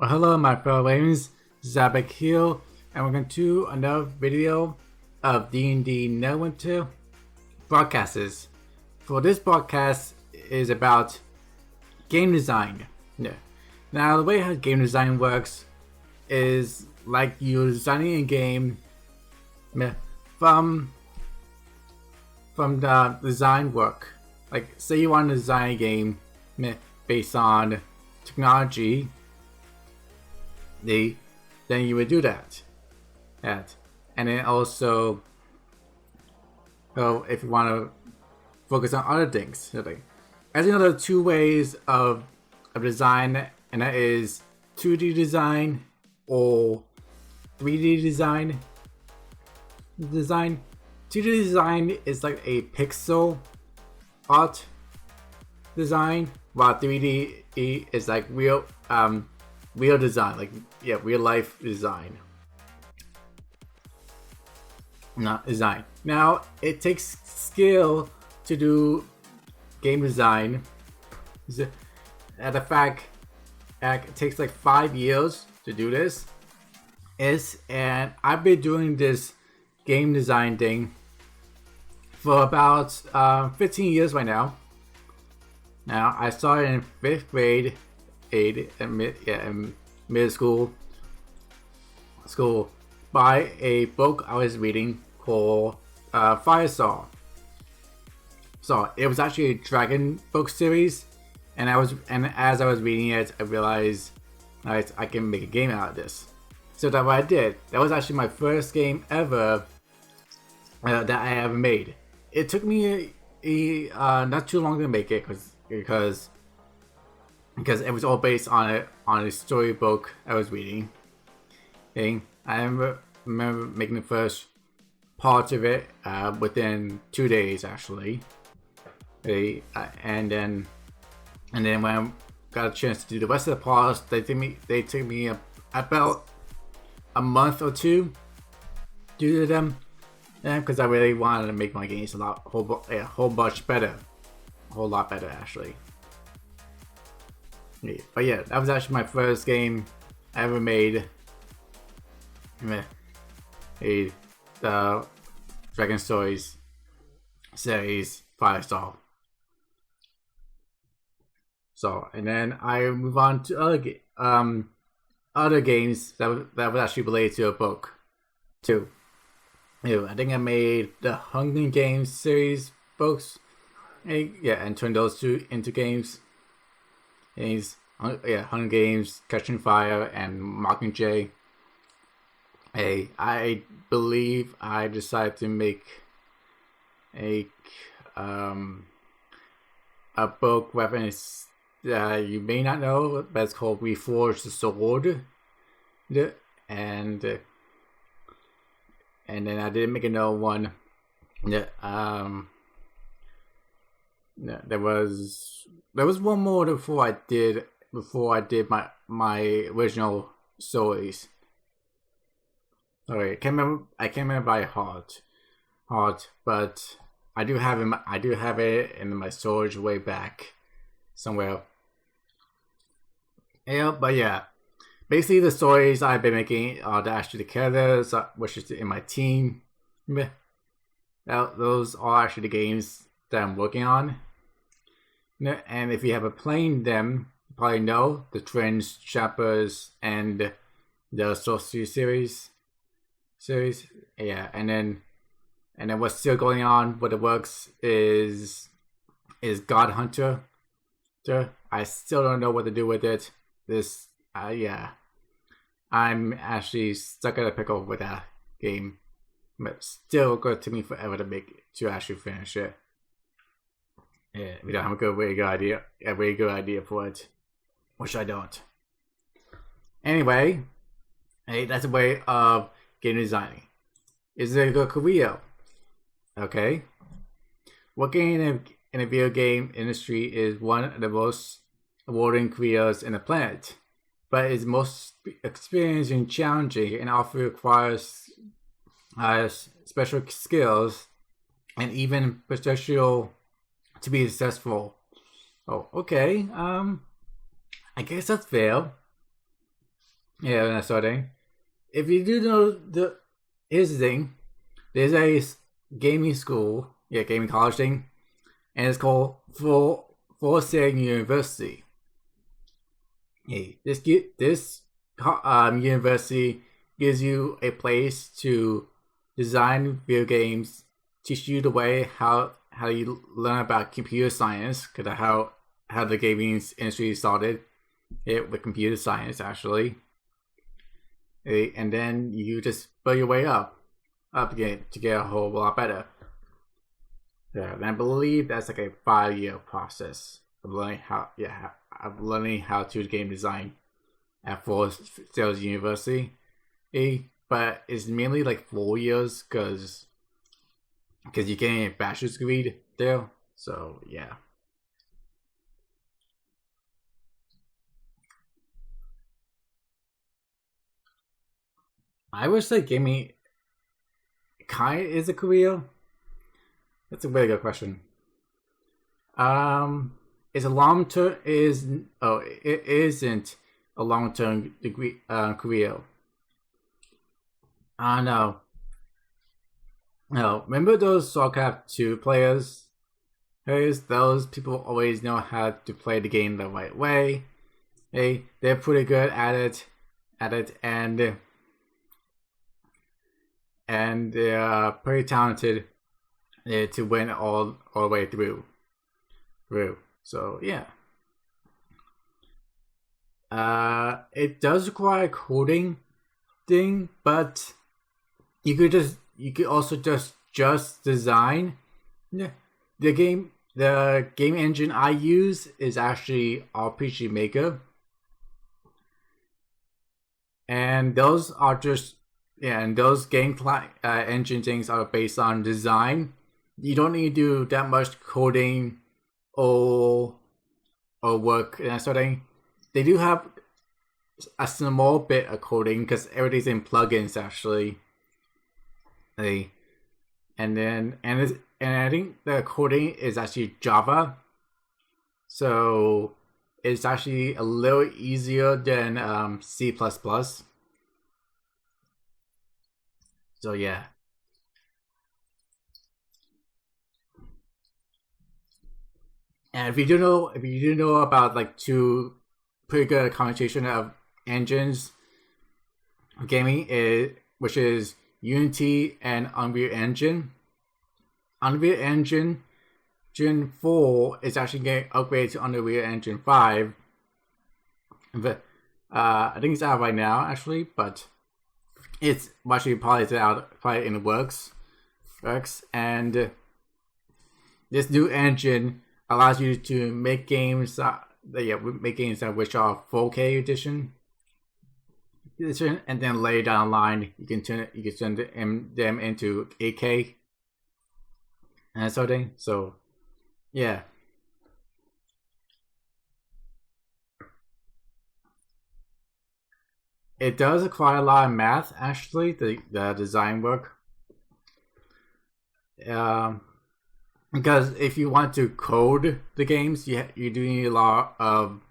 Hello my fellow Ravens, Zabek here, and we're going to do another video of D&D Neverwinter broadcasts. For this broadcast is about game design. Yeah. Now the way how game design works is like you're designing a game from the design work. Like say you want to design a game based on technology. Then you would do that. And then also, if you want to focus on other things, as you know, there are two ways of design, and that is 2D design or 3D design. 2D design is like a pixel art design, while 3D is like real design, like real life design. Not design. Now it takes skill to do game design. At the fact, it takes like 5 years to do this. And I've been doing this game design thing for about 15 years right now. Now I started in 5th grade. In middle school by a book I was reading called Firestar. So it was actually a dragon book series, and as I was reading it, I realized I can make a game out of this. So that's what I did. That was actually my first game ever that I ever made. It took me not too long to make it because it was all based on a storybook I was reading. I remember making the first part of it within 2 days actually. And then when I got a chance to do the rest of the parts, they took me about a month or two to do them, because I really wanted to make my games a whole lot better actually. But yeah, that was actually my first game I ever made. The Dragon Stories series Firestar. So, and then I move on to other games that was actually related to a book too. I think I made the Hunger Games series books. And turned those two into games. Hunger Games, Catching Fire, and Mockingjay. I believe I decided to make a book reference you may not know, but it's called Reforge the Sword. And then I did make another one. There was one more before I did my original stories. Sorry, I can't remember by heart, but I do have it in my storage way back somewhere. But yeah, basically the stories I've been making are actually the characters, which is in my team. Those are actually the games that I'm working on. And if you haven't played them, you probably know the Twins, Chappers, and the Sorcery series. And then what's still going on with the works is God Hunter. I still don't know what to do with it. I'm actually stuck at a pickle with that game, but still good to me forever to actually finish it. Yeah, we don't have a very good idea for it, which I don't. Anyway, that's a way of game designing. Is it a good career? Okay. Working in a video game industry is one of the most rewarding careers in the planet, but it's most experiencing and challenging, and often requires special skills and even potential to be successful. Oh, okay. I guess that's fair. Yeah, that sort of thing. If you do know here's the thing, there's a gaming school, gaming college thing, and it's called Full Sail University. Hey, this university gives you a place to design video games, teach you the way how you learn about computer science, because how the gaming industry started, with computer science actually. And then you just build your way up again to get a whole lot better. Yeah, and I believe that's like a 5-year process of learning how to game design at Full Sail University. But it's mainly like 4 years because you're getting a bachelor's degree there. So yeah. I would say gaming kind of is a career. That's a very good question. It's a long term it isn't a long term degree career. I know. No, remember those StarCraft 2 players? Those people always know how to play the game the right way. They're pretty good at it, and they're pretty talented to win all the way through. So yeah. It does require a coding thing, but you could also just design. Yeah. The game engine I use is actually RPG Maker. And those are just and those game engine things are based on design. You don't need to do that much coding or work and that sort of thing. They do have a small bit of coding because everything's in plugins actually. And I think the coding is actually Java, so it's actually a little easier than C++. So yeah. And if you do know about like two pretty good combination of engines gaming, which is Unity and Unreal Engine. Unreal Engine Gen 4 is actually getting upgraded to Unreal Engine 5. But I think it's out right now actually, but it's actually probably in the works. And this new engine allows you to make games which are 4K edition, and then later down the line you can turn them into 8K and that sort of thing. So yeah. It does require a lot of math actually, the design work. Because if you want to code the games, you do need a lot of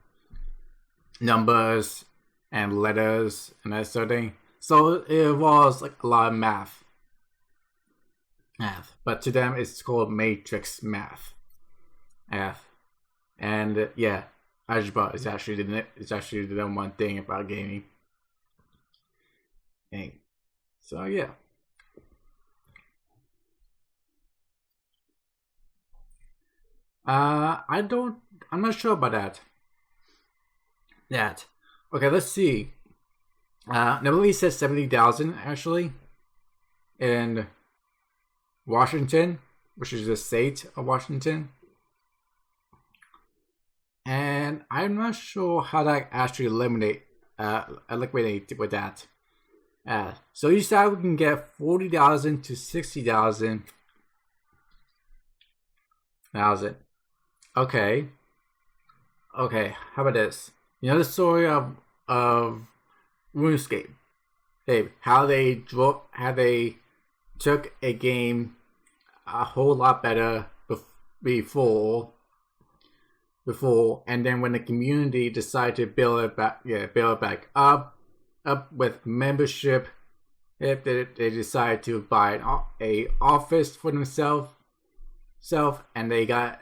numbers and letters and that sort of thing. So it involves like a lot of math. But to them, it's called matrix math. And yeah, algebra is actually the number one thing about gaming. So yeah. I'm not sure about that. Okay, let's see. Nobody says 70,000 actually in Washington, which is the state of Washington. And I'm not sure how that actually eliminate with that. So you said we can get 40,000 to 60,000. Okay, how about this? You know the story of RuneScape? How they took a game a whole lot better before, and then when the community decided to build it back up, up with membership if they decide to buy a office for themselves, and they got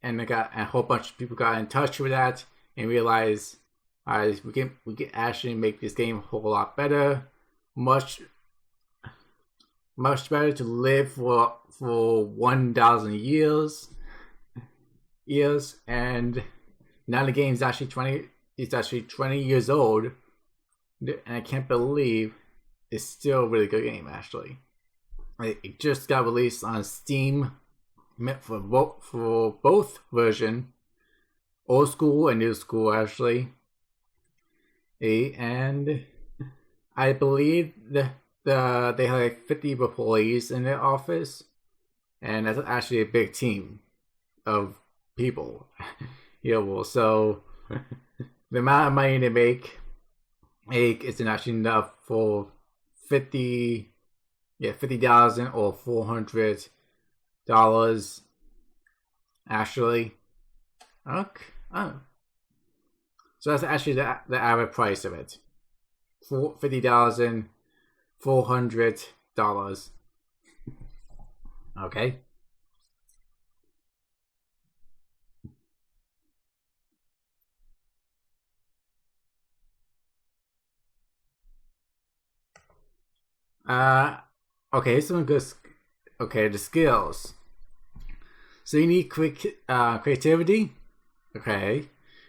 a whole bunch of people got in touch with that and realized we can actually make this game a whole lot better, much better to live for 1,000 years, and now the game is actually 20 years old, and I can't believe it's still a really good game. Actually, it just got released on Steam for both version, old school and new school actually, and I believe they have like 50 employees in their office, and that's actually a big team of people. So the amount of money they make isn't actually enough for $50,000 or $400 actually. Okay. Oh. So that's actually the average price of it. $50,000, $400. Okay. Okay, some good. Okay, the skills. So you need creativity. Okay.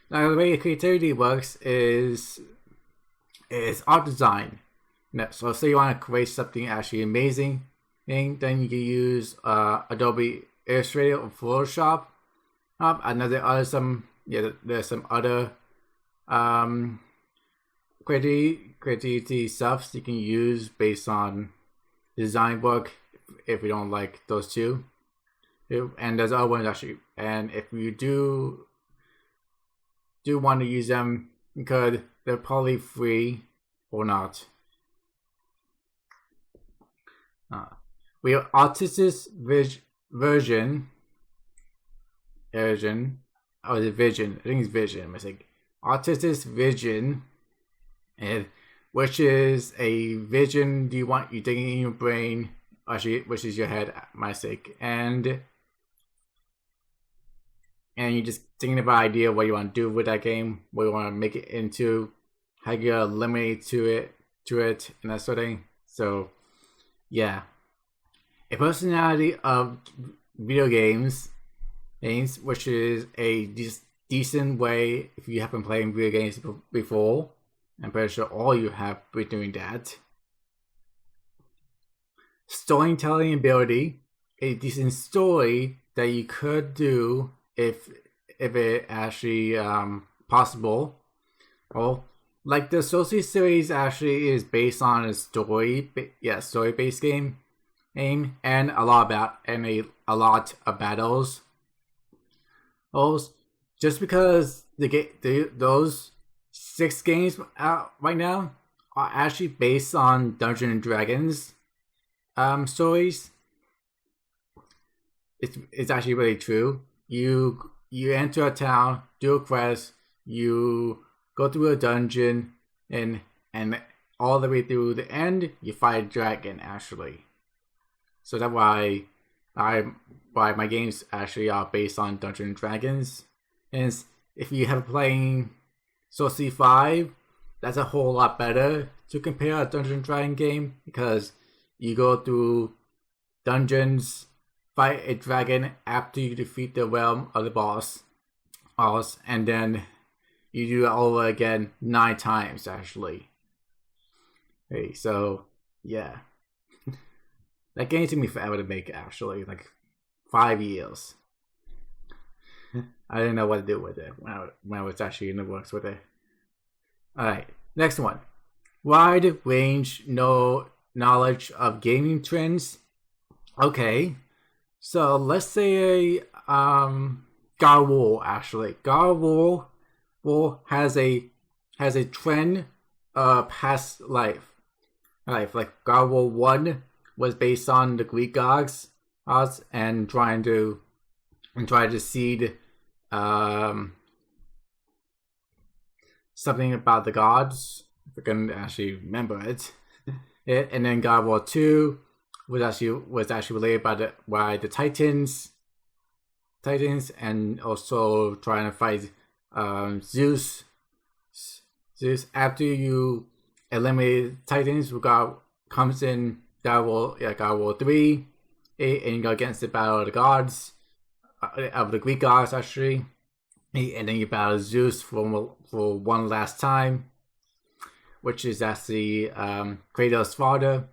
Now the way creativity works is art design. So say you want to create something actually amazing, then you can use Adobe Illustrator or Photoshop. And there's some other creativity stuff you can use based on design work if you don't like those two. And there's other ones actually, and if you do want to use them, because they're probably free or not. We have artistic version. Oh, is it vision? I think it's vision. I'm mistake. Artistic vision, which is a vision you thinking in your brain, actually, which is your head. My mistake, and you're just thinking about idea what you want to do with that game, what you want to make it into, how you eliminate to it, and that sort of thing. So, yeah, a personality of video games, which is a decent way if you haven't played video games before. I'm pretty sure all you have been doing that. Storytelling ability, a decent story that you could do if it actually possible. Well, like the Associate series actually is based on a story-based game, and a lot of battles. Just because those 6 games out right now are actually based on Dungeons and Dragons stories. It's actually really true. You enter a town, do a quest, you go through a dungeon, and all the way through the end, you fight a dragon actually. So that's why my games actually are based on Dungeons and Dragons. And if you have playing Sorcery 5, that's a whole lot better to compare a Dungeons and Dragons game, because you go through dungeons, fight a dragon after you defeat the realm of the boss, and then you do it all over again 9 times actually. Hey, so yeah, that game took me forever to make actually, like 5 years. I didn't know what to do with it when I was actually in the works with it. Alright, next one. Wide range knowledge of gaming trends. Okay, so let's say God of War actually. God of War has a trend of past life. Like God of War 1 was based on the Greek gods and trying to seed something about the gods. I can actually remember it. And then God of War 2 was actually related by the Titans, and also trying to fight Zeus. After you eliminate Titans, God comes in God of War 3, and you go against the Battle of the Gods, of the Greek gods actually, and then you battle Zeus for one last time, which is actually Kratos' father.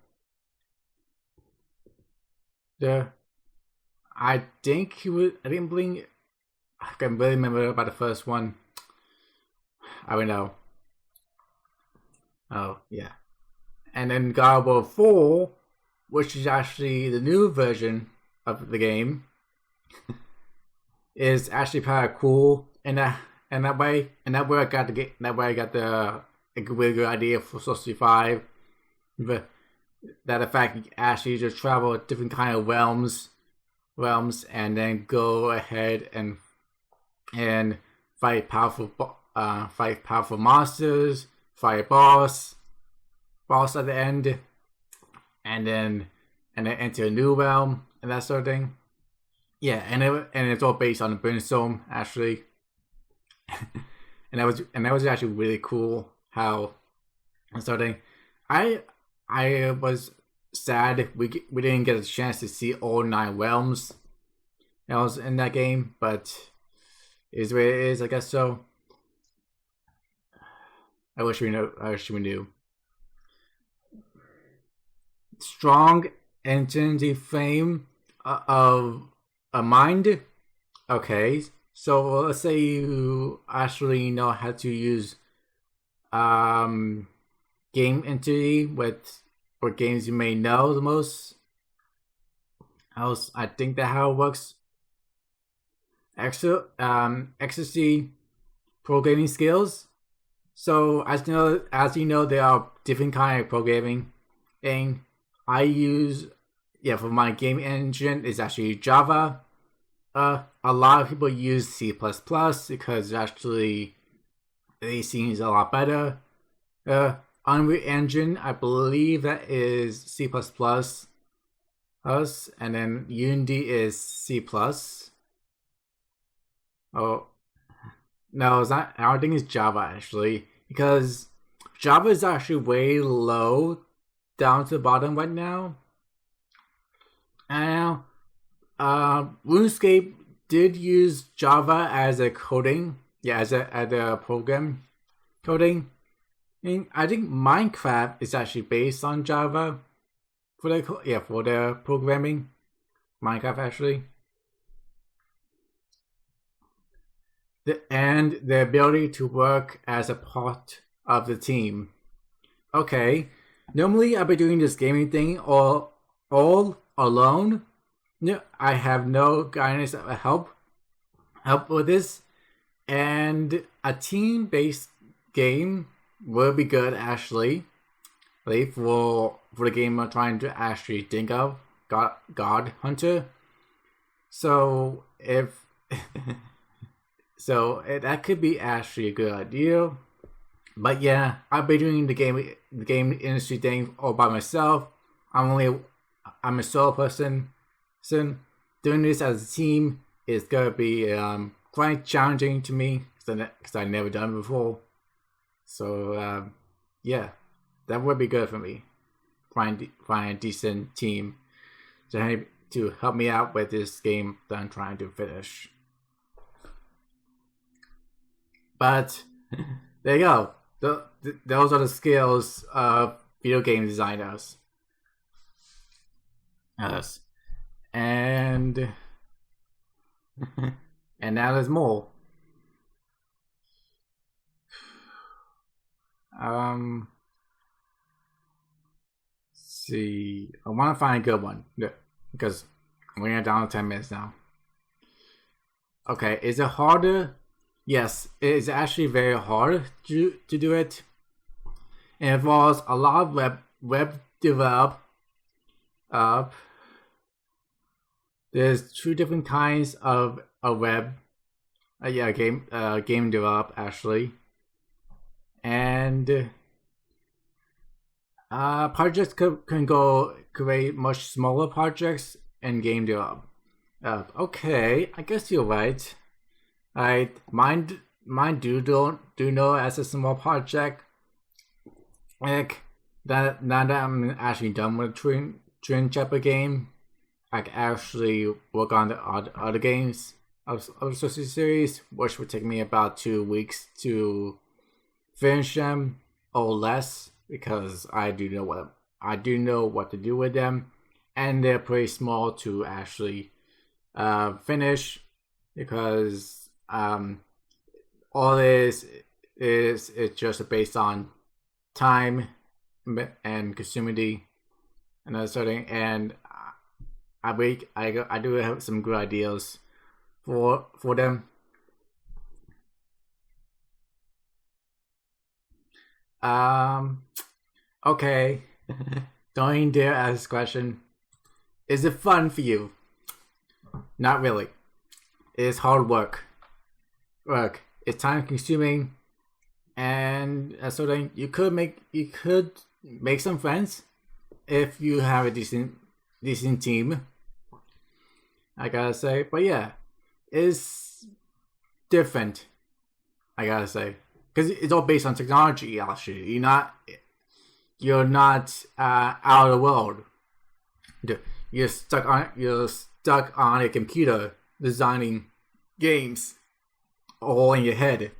I think he was. I didn't believe. I can really remember about the first one. I don't know. Oh yeah, and then God of War 4, which is actually the new version of the game, is actually kind of cool. And that way I got the a really good idea for Sorcery 5. That the fact you actually just travel different kind of realms, and then go ahead and fight powerful monsters, fight a boss at the end, and then enter a new realm and that sort of thing. Yeah, and it's all based on the Brimstone actually, and that was actually really cool. How starting, I was sad we didn't get a chance to see all 9 realms that was in that game, but it is what it is, I guess so. I wish we knew. Strong entity flame of a mind. Okay, so let's say you actually know how to use game entity with games you may know the most. I think that's how it works. Ecstasy programming skills. So as you know, there are different kind of programming. And I use for my game engine is actually Java. A lot of people use C++ because actually it seems a lot better. Unreal Engine, I believe that is C++. And then Unity is C+. Oh, no, it's not. I don't think it's Java actually, because Java is actually way low down to the bottom right now. And RuneScape did use Java as a coding, as a program coding. And I think Minecraft is actually based on Java for the programming. Minecraft actually. And the ability to work as a part of the team. Okay, normally I'll be doing this gaming thing all alone. No, I have no guidance or help with this, and a team-based game will be good actually. For the game I'm trying to actually think of, God Hunter. So if that could be actually a good idea. But yeah, I've been doing the game industry thing all by myself. I'm a solo person. So doing this as a team is gonna be quite challenging to me because I've never done it before. So yeah, that would be good for me. Find a decent team to help me out with this game that I'm trying to finish. But there you go. Those are the skills of video game designers. Yes. And now there's more. See, I want to find a good one because we're down to 10 minutes now. Okay, is it harder? Yes, it is actually very hard to do it. It involves a lot of web develop. There's 2 different kinds of web. Game develop actually, and Projects can go create much smaller projects and game develop. Okay, I guess you're right. Mine do know as a small project. Like that now that I'm actually done with Twin Chapter game, I can actually work on the other games of the series, which would take me about 2 weeks to finish them or less, because I do know what to do with them, and they're pretty small to actually finish, because all this is just based on time and consumity and that sort of thing. And I do have some good ideas for them. Okay. Don't dare ask this question. Is it fun for you? Not really. It's hard work. It's time consuming, and sort of you could make some friends if you have a decent team, I gotta say. But yeah, it's different, I gotta say, because it's all based on technology. Actually, you're not out of the world. You're stuck on a computer designing games all in your head.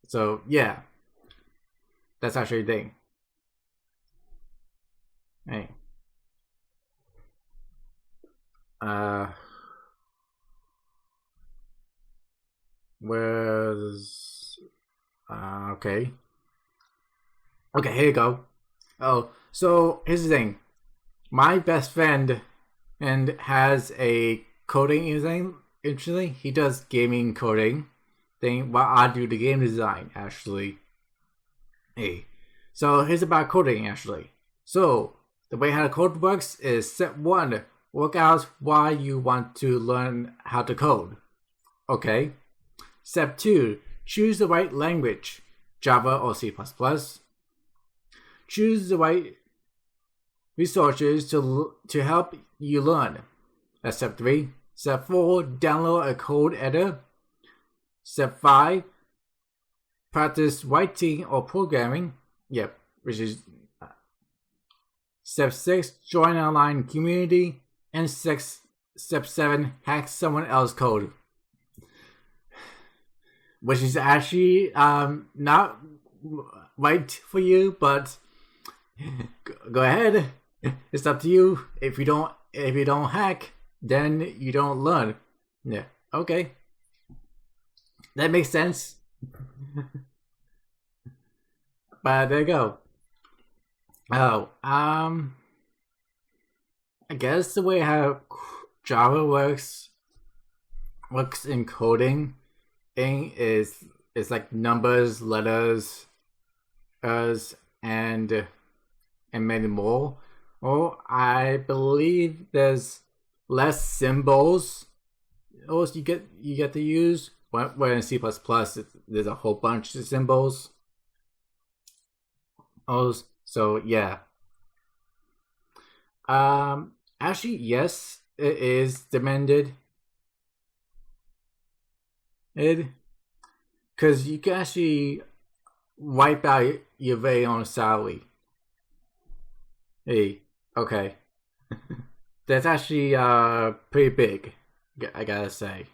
So yeah, that's actually a thing. Hey. Where's okay. Okay, here you go. Oh, so here's the thing. My best friend has a coding thing. Interestingly, he does gaming coding thing while I do the game design, actually. Hey. So here's about coding, actually. So the way how the code works is step 1, work out why you want to learn how to code. Okay. Step 2, choose the right language, Java or C++. Choose the right resources to help you learn. That's step 3. Step 4, download a code editor. Step 5, practice writing or programming. Yep, which is step 6, join an online community. And step 7, hack someone else's code. Which is actually not right for you, but go ahead. It's up to you. If you don't hack, then you don't learn. Yeah. Okay. That makes sense. But there you go. Oh, I guess the way how Java works in coding is like numbers, letters, and many more. Oh, I believe there's less symbols. Also, you get to use. Where in C++, there's a whole bunch of symbols. Oh, so yeah. Actually, yes, it is demanded. Because you can actually wipe out your very own salary. Hey, okay. That's actually pretty big, I gotta say.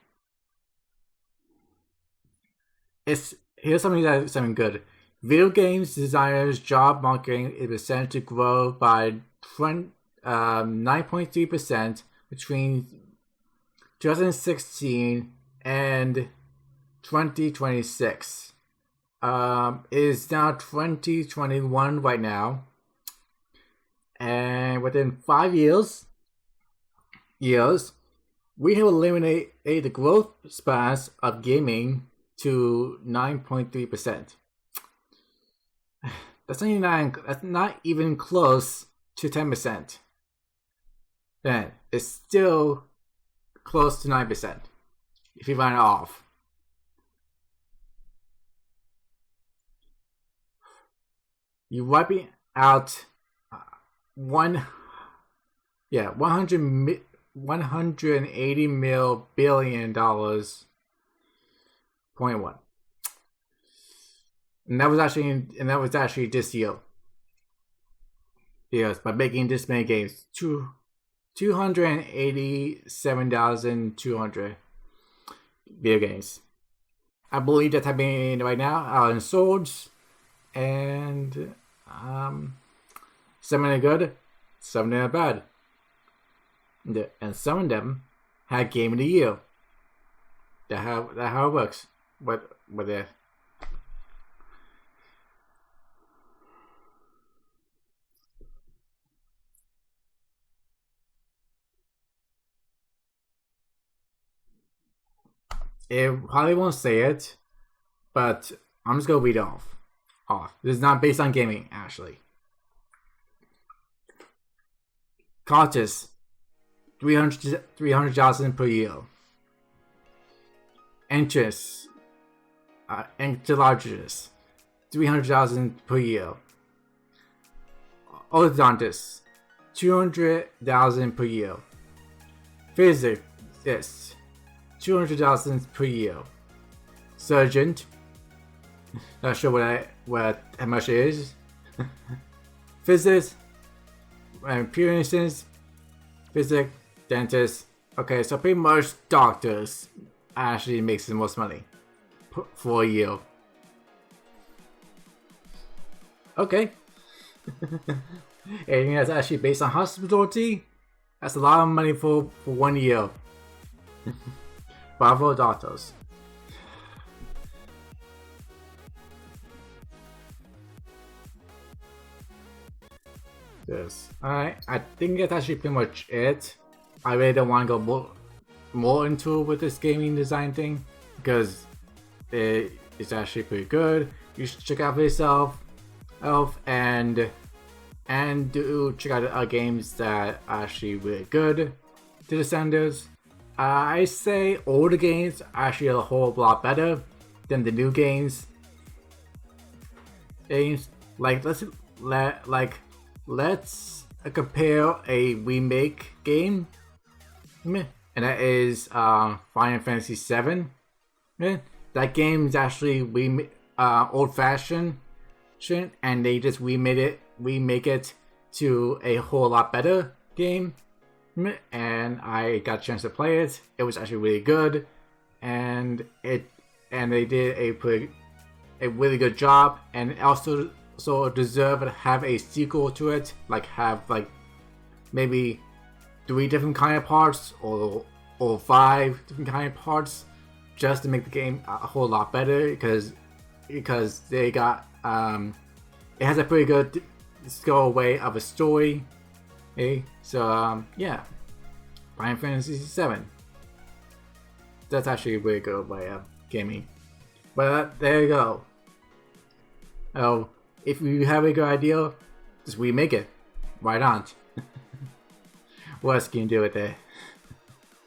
Here's something good. Video games designers' job market is percentage to grow by 9.3% between 2016 and 2026. It is now 2021 right now, and within 5 years, we have eliminated the growth spans of gaming to 9.3%. That's not even close to 10%. Then it's still close to 9% if you run it off. You wiping out 180 billion dollars. .1. And that was actually this year. Yes, by making this many games, 287,200 video games. I believe that's happening right now are in swords, and some of them are good, some of them are bad, and some of them had Game of the Year. That's how it works. With it. It probably won't say it, but I'm just gonna read it off. This is not based on gaming, actually. Costs 300,000 per year. Entrance, entomologist, 300,000 per year. Orthodontist, 200,000 per year. Physicist, 200,000 per year. Surgeon, not sure how much it is. Physicist, appearances, physic, dentist. Okay, so pretty much doctors actually makes the most money for a year. Okay. Anything that's actually based on hospitality, that's a lot of money for 1 year. Bravo doctors. Yes. Alright, I think that's actually pretty much it. I really don't want to go more into it with this gaming design thing, because it's actually pretty good. You should check out for yourself, and do check out other games that are actually really good to the standards. I say older games are actually a whole lot better than the new games. Let's compare a remake game, and that is Final Fantasy VII. That game is actually old-fashioned, and they just remake it to a whole lot better game. And I got a chance to play it. It was actually really good, and they did a really good job, and also deserve to have a sequel to it, have maybe 3 different kind of parts or 5 different kind of parts, just to make the game a whole lot better, because they got it has a pretty good way of a story. Okay, so yeah, Final Fantasy VII. That's actually a really good way of gaming. But there you go. Oh, if you have a good idea, just remake it. Why not? What else can you do with it?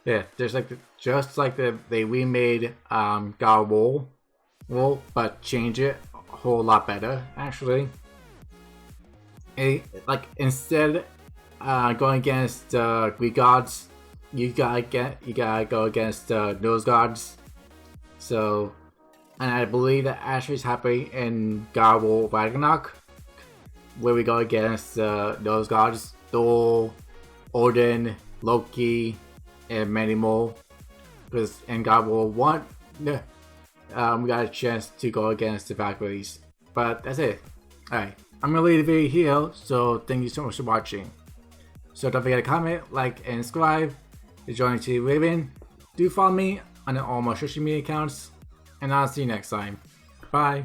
Yeah, there's they remade God of War, but change it a whole lot better actually. Instead going against Greek gods, you gotta go against those gods. So, and I believe that actually is happening in God of War Ragnarok, where we go against those gods: Thor, Odin, Loki, and many more. Because in God of War 1, we got a chance to go against the Valkyries. But that's it. Alright, I'm gonna leave the video here, so thank you so much for watching. So don't forget to comment, like, and subscribe to join the Raven. Do follow me on all my social media accounts, and I'll see you next time. Bye.